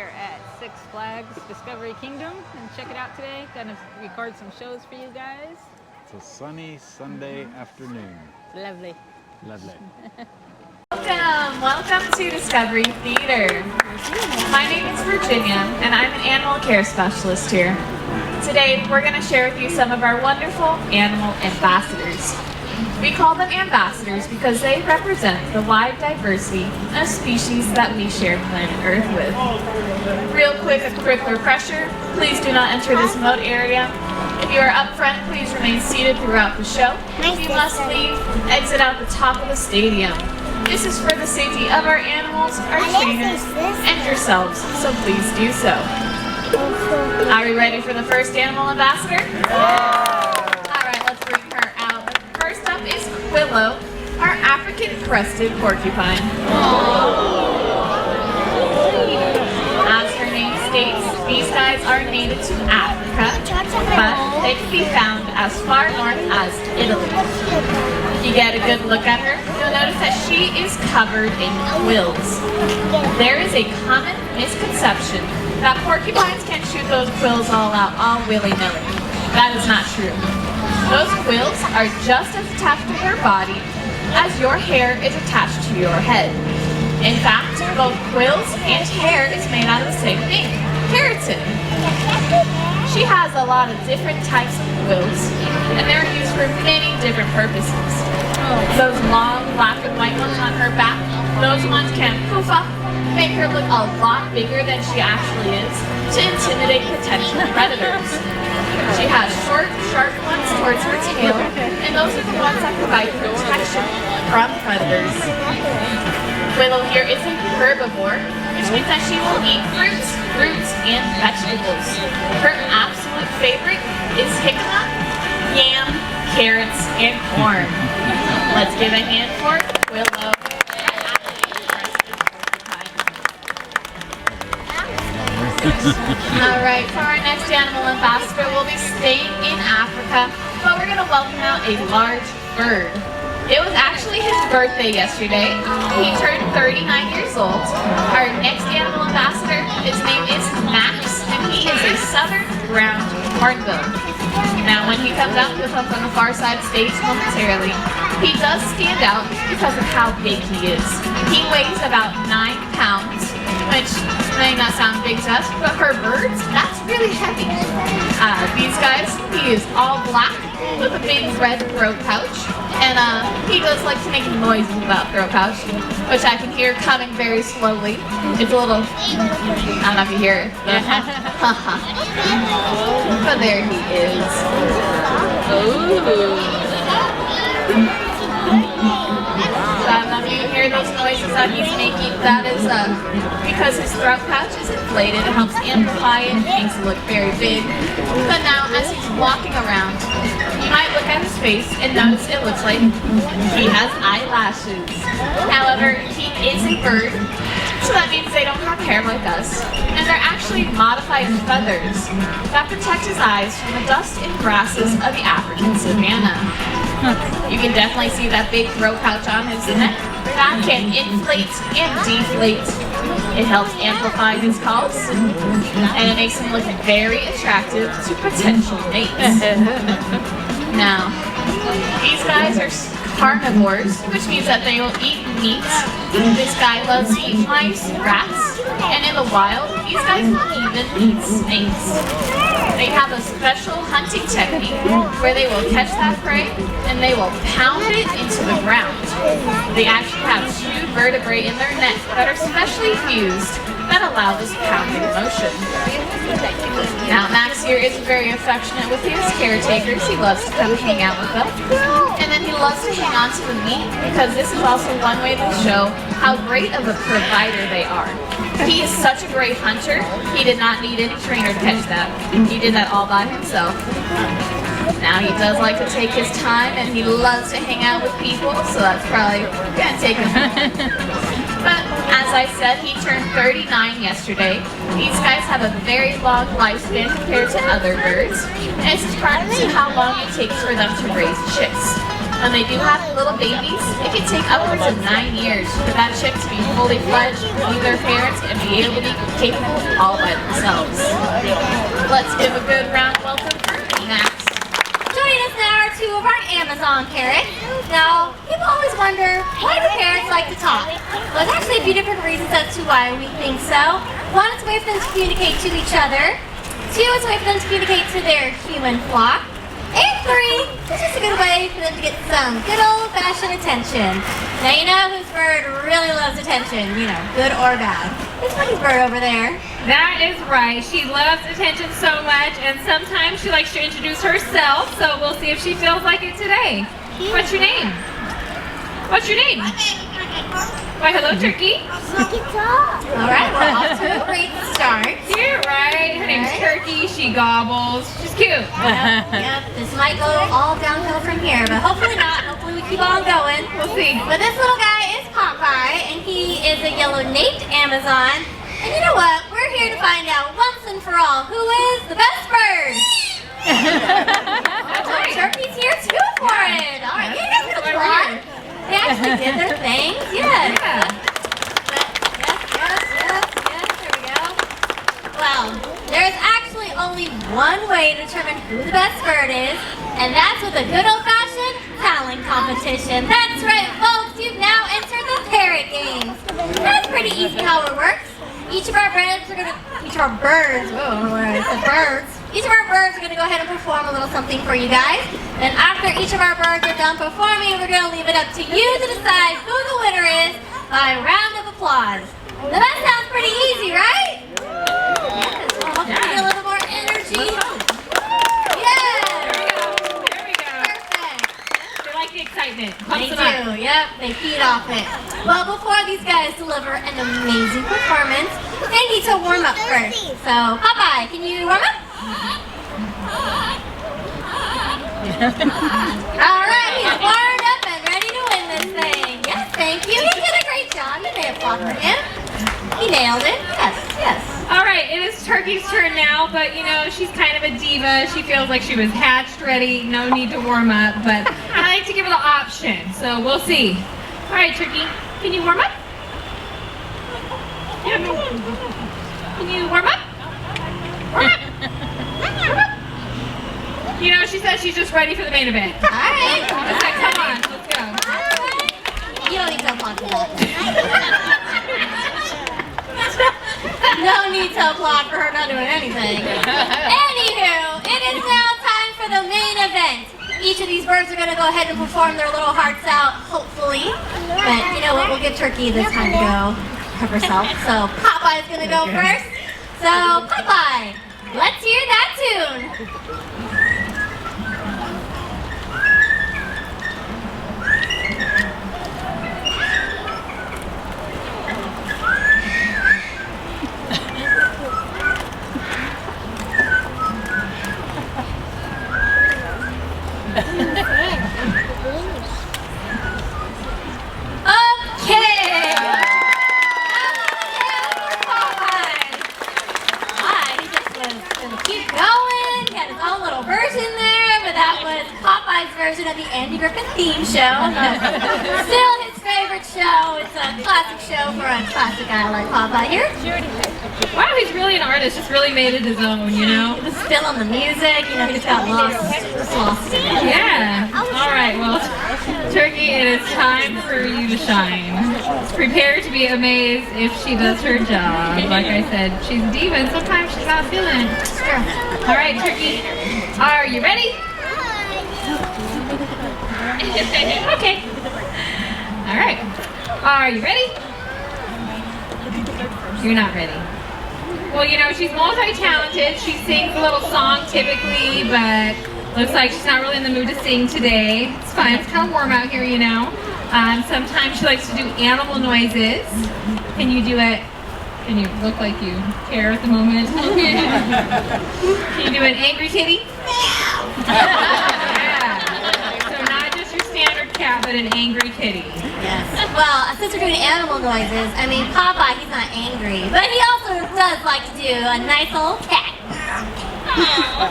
here at Six Flags Discovery Kingdom and check it out today. Gonna record some shows for you guys. It's a sunny Sunday afternoon. Lovely. Lovely. Welcome to Discovery Theater. My name is Virginia and I'm an animal care specialist here. Today we're going to share with you some of our wonderful animal ambassadors. We call them ambassadors because they represent the wide diversity of species that we share planet Earth with. Real quick, a quick refresher, please do not enter this moat area. If you are up front, please remain seated throughout the show. If you must leave, exit out the top of the stadium. This is for the safety of our animals, our trainers, and yourselves, so please do so. Are we ready for the first animal ambassador? Alright, let's bring her out. First up is Willow, our African crested porcupine. As her name states, these guys are native to Africa, but they can be found as far north as Italy. If you get a good look at her, you'll notice that she is covered in quills. There is a common misconception that porcupines can shoot those quills all out, all willy-nilly. That is not true. Those quills are just as attached to her body as your hair is attached to your head. In fact, both quills and hair is made out of the same thing, keratin. She has a lot of different types of quills, and they're used for many different purposes. Those long black and white ones on her back, those ones can poof up, make her look a lot bigger than she actually is, to intimidate potential predators. She has short, sharp ones towards her tail, and those are the ones that provide protection from predators. Willow here is a herbivore, which means that she will eat fruits, roots, and vegetables. Her absolute favorite is jicama, yam, carrots, and corn. Let's give a hand for Willow. Alright, for our next animal ambassador, we'll be staying in Africa, but we're going to welcome out a large bird. It was actually his birthday yesterday. He turned 39 years old. Our next animal ambassador, his name is Max, and he is a southern ground hornbill. Now when he comes out, he'll come from the far side stage momentarily. He does stand out because of how big he is. He weighs about 9 pounds, which may not sound big to us, but for birds, that's really heavy. These guys, he is all black with a big red throat pouch, and he does like to make noises about throat pouch, which I can hear coming very slowly. It's a little, I don't know if you hear it, but there he is. Ooh. You hear those noises that he's making, that is because his throat pouch is inflated. It helps amplify it, makes it look very big. But now, as he's walking around, you might look at his face and notice it looks like he has eyelashes. However, he is a bird, so that means they don't have hair like us. And they're actually modified feathers that protect his eyes from the dust and grasses of the African savanna. You can definitely see that big throat pouch on his neck. That can inflate and deflate. It helps amplify his calls, and it makes him look very attractive to potential mates. Now, these guys are carnivores, which means that they will eat meat. This guy loves to eat mice, rats, and in the wild, these guys will even eat snakes. They have a special hunting technique where they will catch that prey and they will pound it into the ground. They actually have 2 vertebrae in their neck that are specially fused that allow this pounding motion. Now Max here is very affectionate with his caretakers. He loves to come hang out with them. And then he loves to hang on to the meat because this is also one way to show how great of a provider they are. He is such a great hunter, he did not need any trainer to catch that. He did that all by himself. Now he does like to take his time and he loves to hang out with people, so that's probably gonna take him. But as I said, he turned 39 yesterday. These guys have a very long lifespan compared to other birds, and it's partly how long it takes for them to raise chicks. When they do have little babies, it can take upwards of 9 years for that chick to be fully fledged, leave their parents, and be able to be capable all by themselves. Let's give a good round welcome for Max. Joining us now are two of our Amazon parrots. Now, people always wonder, why do parrots like to talk? Well, there's actually a few different reasons as to why we think so. One, it's a way for them to communicate to each other. Two, it's a way for them to communicate to their human flock. And three, it's just a good way for them to get some good old-fashioned attention. Now, you know whose bird really loves attention, you know, good or bad. It's Bunny's bird over there. That is right. She loves attention so much, and sometimes she likes to introduce herself, so we'll see if she feels like it today. What's your name? What's your name? Why, hello, Turkey. All right, we're off to a great start. Cute, right? Her name's Turkey. She gobbles. She's cute. Yep, this might go all downhill from here, but hopefully not. Hopefully we keep on going. We'll see. But this little guy is Popeye, and he is a yellow-naped Amazon. And you know what? We're here to find out once and for all who is the best bird. That's right. Turkey's here too for it. All right, you guys can applaud. They actually did their things. Yes. Yeah. Yes. There we go. Well, there's actually only one way to determine who the best bird is, and that's with a good old-fashioned talent competition. That's right, folks. You've now entered the parrot games. That's pretty easy how it works. Each of our birds are gonna go ahead and perform a little something for you guys. And after each of our birds are done performing, we're gonna leave it up to you to decide who the winner is by a round of applause. Now that sounds pretty easy, right? Yes. Well, hopefully get a little more energy. Yeah. There we go. Perfect. They like the excitement. They Pumps them up. do, yep, they feed off it. Well, before these guys deliver an amazing performance, they need to warm up first. So, Popeye, can you warm up? Alright, he's warmed up and ready to win this thing. Yes, thank you. He did a great job. You may applaud for him. He nailed it. Yes. All right, it is Turkey's turn now, but you know, she's kind of a diva. She feels like she was hatched ready, no need to warm up, but I like to give her the option, so we'll see. All right, Turkey, can you warm up? Yeah. Can you warm up? Warm up. Warm up. You know, she says she's just ready for the main event. Alright. I said, come on, let's go. You don't need to applaud for that. No need to applaud for her not doing anything. Anywho, it is now time for the main event. Each of these birds are going to go ahead and perform their little hearts out, hopefully. But you know what? We'll give Turkey the time to go have herself. So Popeye's going to go first. So Popeye, let's hear that tune. Version of the Andy Griffith theme show. Still his favorite show. It's a classic show for a classic guy like Popeye here. Wow, he's really an artist. Just really made it his own, you know? He was still on the music. You know, he just got lost in it. Yeah. All right, well, Turkey, it is time for you to shine. Prepare to be amazed if she does her job. Like I said, she's a diva and sometimes she's not feeling it. All right, Turkey, are you ready? Okay. All right. Are you ready? You're not ready. Well, you know, she's multi-talented. She sings a little song typically, but looks like she's not really in the mood to sing today. It's fine. It's kind of warm out here, you know. Sometimes she likes to do animal noises. Can you do it? Can you look like you care at the moment? Can you do an angry kitty? Cat, but an angry kitty. Yes. Well, since we're doing animal noises, I mean, Popeye, he's not angry, but he also does like to do a nice old cat. Yes.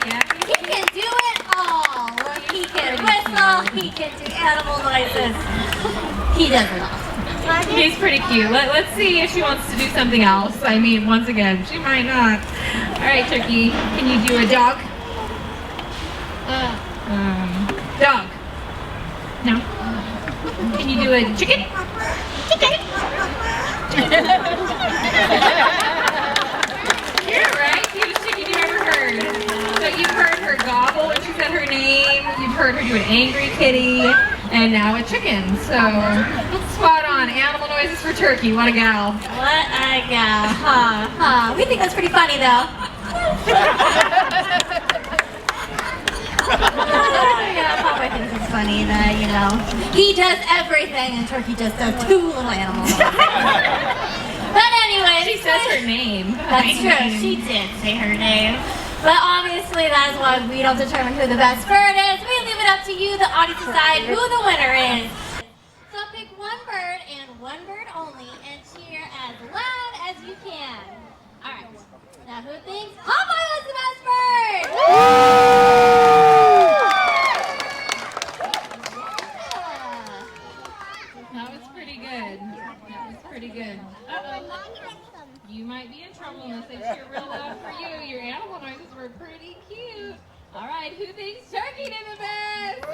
Yeah. He can do it Oh, he can do animal noises. He does not. He's pretty cute. Let's see if she wants to do something else. I mean, once again, she might not. All right, Turkey, can you do a dog? Dog. No. Can you do a chicken? Chicken. You're right. Cutest chicken you've ever heard. So you've heard her gobble when she said her name. You've heard her do an angry kitty, and now a chicken. So spot on. Animal noises for Turkey. What a gal. What a gal. Huh. We think that's pretty funny, though. Yeah, Papa thinks it's funny that, you know, he does everything and Turkey just does two little animals. But anyway, She says her name. that's true. She did say her name. But obviously, that's why we don't determine who the best bird is. We leave it up to you, the audience, to decide who the winner is. So pick one bird and one bird only and cheer as loud as you can. All right. Now, who thinks Popeye was the best bird? That was pretty good. That was pretty good. Uh-oh. You might be in trouble unless they cheer real loud for you. Your animal noises were pretty cute. All right, who thinks Turkey did the best?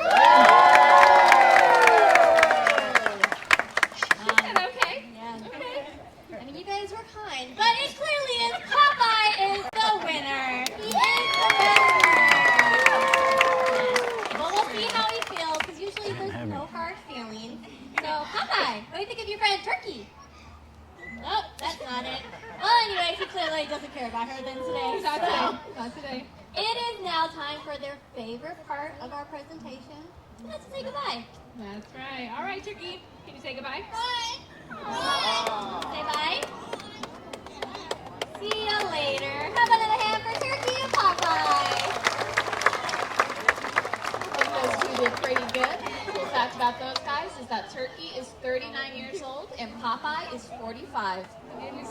Okay. Yeah. Okay. I mean, you guys were kind, but it clearly is Popeye is the winner. He is the winner. Well, we'll see how he feels, because usually there's no hard feelings. So, Popeye, what do you think of your friend Turkey? Oh, that's not it. Well, anyways, he clearly doesn't care about her then today. Not So, today. Not today. it is now time for their favorite part of our presentation. And that's to say goodbye. That's right. All right, Turkey. Can you say goodbye? Bye. Say bye. See you later. Have another hand for Turkey and Popeye. I think those two did pretty good. Cool fact about those guys is that Turkey is 39 years old and Popeye is 45.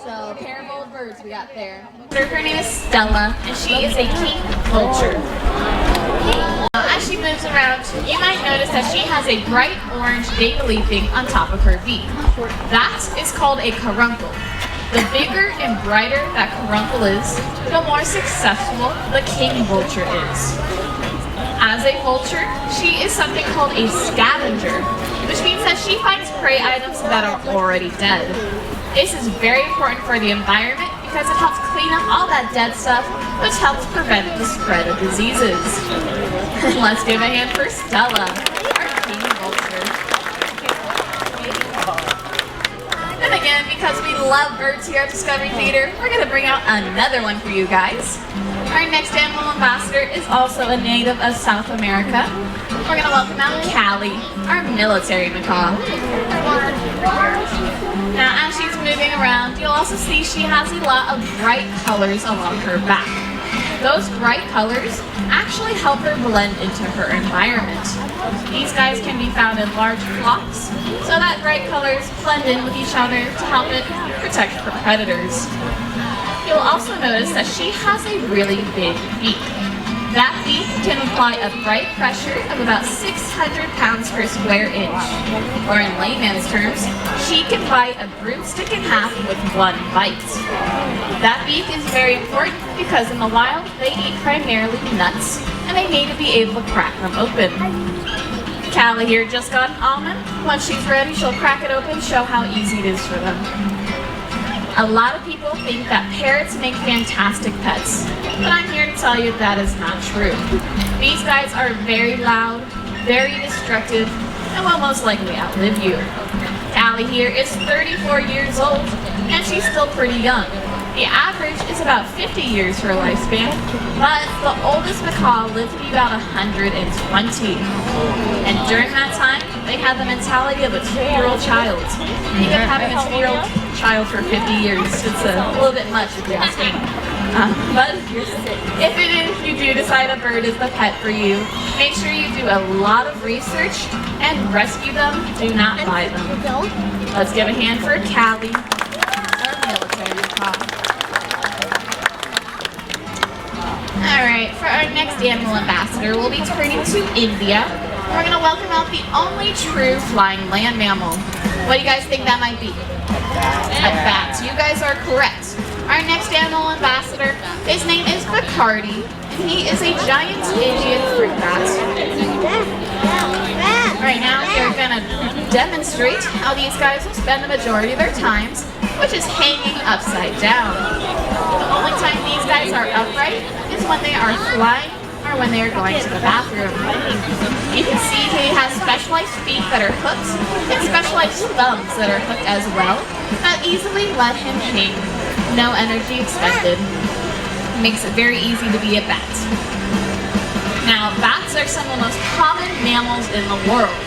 So a pair of old birds we got there. Her name is Stella and she is a king vulture. As she moves around, you might notice that she has a bright orange data thing on top of her beak. That is called a caruncle. The bigger and brighter that caruncle is, the more successful the king vulture is. As a vulture, she is something called a scavenger, which means that she finds prey items that are already dead. This is very important for the environment because it helps clean up all that dead stuff, which helps prevent the spread of diseases. Let's give a hand for Stella, our king vulture. And again, because we love birds here at Discovery Theater, we're going to bring out another one for you guys. Our next animal ambassador is also a native of South America. We're going to welcome out Callie, our military macaw. Now, as she's moving around, you'll also see she has a lot of bright colors along her back. Those bright colors actually help her blend into her environment. These guys can be found in large flocks, so that bright colors blend in with each other to help it protect from predators. You'll also notice that she has a really big beak. That beak can apply a bright pressure of about 600 pounds per square inch. Or in layman's terms, she can bite a broomstick in half with one bite. That beak is very important because in the wild, they eat primarily nuts, and they need to be able to crack them open. Callie here just got an almond. Once she's ready, she'll crack it open, show how easy it is for them. A lot of people think that parrots make fantastic pets, but I'm here to tell you that is not true. These guys are very loud, very destructive, and will most likely outlive you. Callie here is 34 years old, and she's still pretty young. The average is about 50 years for a lifespan, but the oldest macaw lived to be about 120. And during that time, they had the mentality of a 2-year-old child. Think of having a 2-year-old child for 50 years. It's a little bit much if you ask me. But if you do decide a bird is the pet for you, make sure you do a lot of research and rescue them. Do not buy them. Let's give a hand for Callie, our military macaw. Alright, for our next animal ambassador, we'll be turning to India. We're gonna welcome out the only true flying land mammal. What do you guys think that might be? A bat. You guys are correct. Our next animal ambassador, his name is Bacardi, and he is a giant Indian fruit bat. Right now, they're gonna demonstrate how these guys will spend the majority of their times, which is hanging upside down. The only time these guys are upright is when they are flying or when they are going to the bathroom. You can see he has specialized feet that are hooked and specialized thumbs that are hooked as well that easily let him hang. No energy expended. Makes it very easy to be a bat. Now, bats are some of the most common mammals in the world.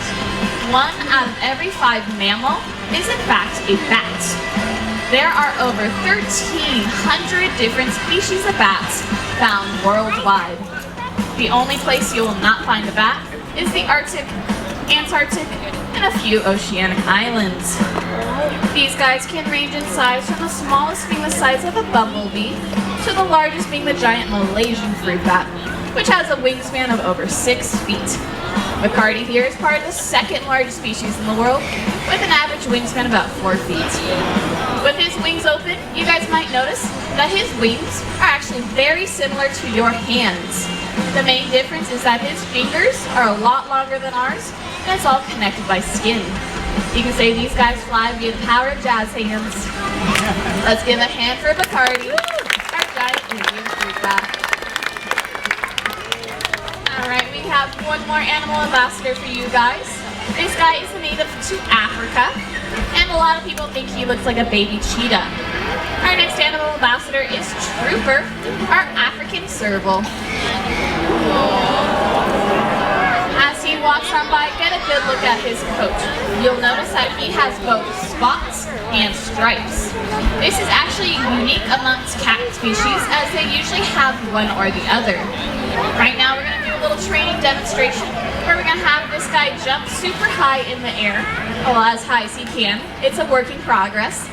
1 out of every 5 mammal is in fact a bat. There are over 1,300 different species of bats found worldwide. The only place you will not find a bat is the Arctic, Antarctic, and a few oceanic islands. These guys can range in size from the smallest being the size of a bumblebee to the largest being the giant Malaysian fruit bat, which has a wingspan of over 6 feet. Bacardi here is part of the 2nd largest species in the world, with an average wingspan of about 4 feet. With his wings open, you guys might notice that his wings are actually very similar to your hands. The main difference is that his fingers are a lot longer than ours, and it's all connected by skin. You can say these guys fly via the power of jazz hands. Let's give a hand for Bacardi, our giant Indian fruit bat. Alright, we have one more animal ambassador for you guys. This guy is a native to Africa, and a lot of people think he looks like a baby cheetah. Our next animal ambassador is Trooper, our African serval. As he walks on by, get a good look at his coat. You'll notice that he has both spots and stripes. This is actually unique amongst cat species, as they usually have one or the other. Right now we're going to do a little training demonstration where we're going to have this guy jump super high in the air, well, as high as he can. It's a work in progress.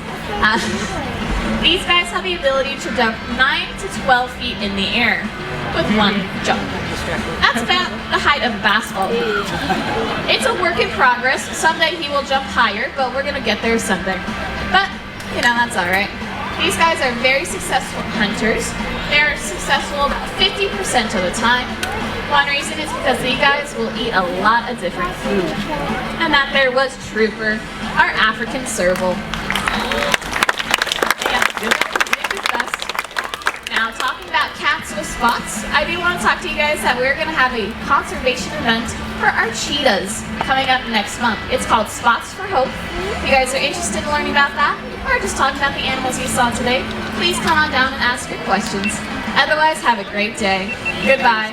These guys have the ability to jump 9 to 12 feet in the air with one jump. That's about the height of a basketball. It's a work in progress. Someday he will jump higher, but we're going to get there someday. But, you know, that's alright. These guys are very successful hunters. They're successful about 50% of the time. One reason is because these guys will eat a lot of different food. And that there was Trooper, our African serval. Now, talking about cats with spots, I do want to talk to you guys that we're going to have a conservation event for our cheetahs coming up next month. It's called Spots for Hope. If you guys are interested in learning about that, or just talking about the animals you saw today, please come on down and ask your questions. Otherwise, have a great day. Goodbye.